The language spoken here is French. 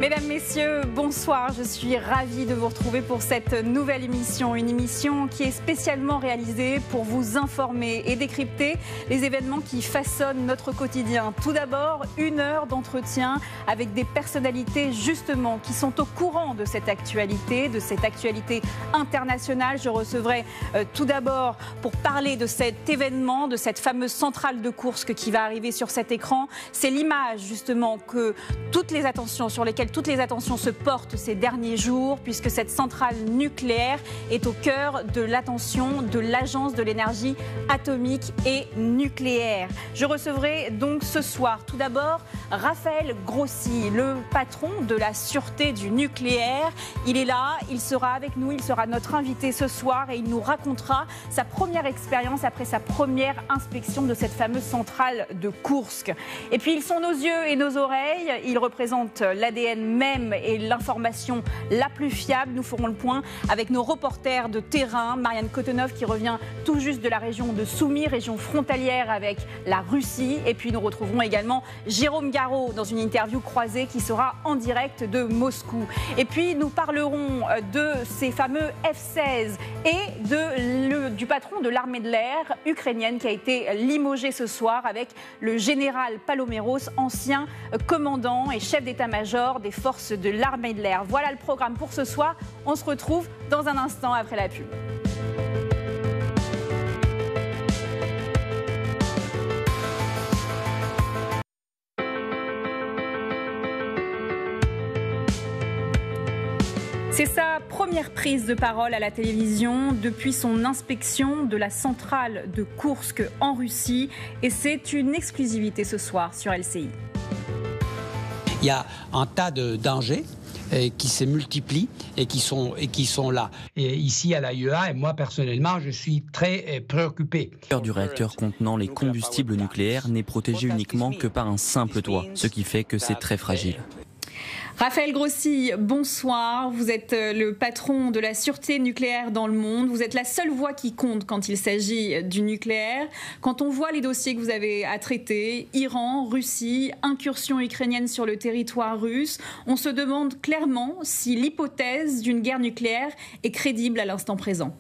Mesdames, Messieurs, bonsoir. Je suis ravie de vous retrouver pour cette nouvelle émission. Une émission qui est spécialement réalisée pour vous informer et décrypter les événements qui façonnent notre quotidien. Tout d'abord, 1 heure d'entretien avec des personnalités justement qui sont au courant de cette actualité internationale. Je recevrai tout d'abord pour parler de cet événement, de cette fameuse centrale de Koursk qui va arriver sur cet écran. C'est l'image justement sur lesquelles toutes les attentions se portent ces derniers jours, puisque cette centrale nucléaire est au cœur de l'attention de l'Agence de l'énergie atomique et nucléaire. Je recevrai donc ce soir tout d'abord Raphaël Grossi, le patron de la sûreté du nucléaire. Il est là, il sera avec nous, il sera notre invité ce soir et il nous racontera sa première expérience après sa première inspection de cette fameuse centrale de Koursk. Et puis ils sont nos yeux et nos oreilles, ils représentent l'ADN même et l'information la plus fiable. Nous ferons le point avec nos reporters de terrain, Marianne Kotonov qui revient tout juste de la région de Soumy, région frontalière avec la Russie. Et puis nous retrouverons également Jérôme Garraud dans une interview croisée qui sera en direct de Moscou. Et puis nous parlerons de ces fameux F-16 et du patron de l'armée de l'air ukrainienne qui a été limogé ce soir avec le général Paloméros, ancien commandant et chef d'état-major des forces de l'armée de l'air. Voilà le programme pour ce soir. On se retrouve dans un instant après la pub. C'est sa première prise de parole à la télévision depuis son inspection de la centrale de Koursk en Russie. Et c'est une exclusivité ce soir sur LCI. Il y a un tas de dangers qui se multiplient et qui sont là. Et ici à l'AIEA, et moi personnellement, je suis très préoccupé. Le cœur du réacteur contenant les combustibles nucléaires n'est protégé uniquement que par un simple toit, ce qui fait que c'est très fragile. Raphaël Grossi, bonsoir. Vous êtes le patron de la sûreté nucléaire dans le monde. Vous êtes la seule voix qui compte quand il s'agit du nucléaire. Quand on voit les dossiers que vous avez à traiter, Iran, Russie, incursion ukrainienne sur le territoire russe, on se demande clairement si l'hypothèse d'une guerre nucléaire est crédible à l'instant présent.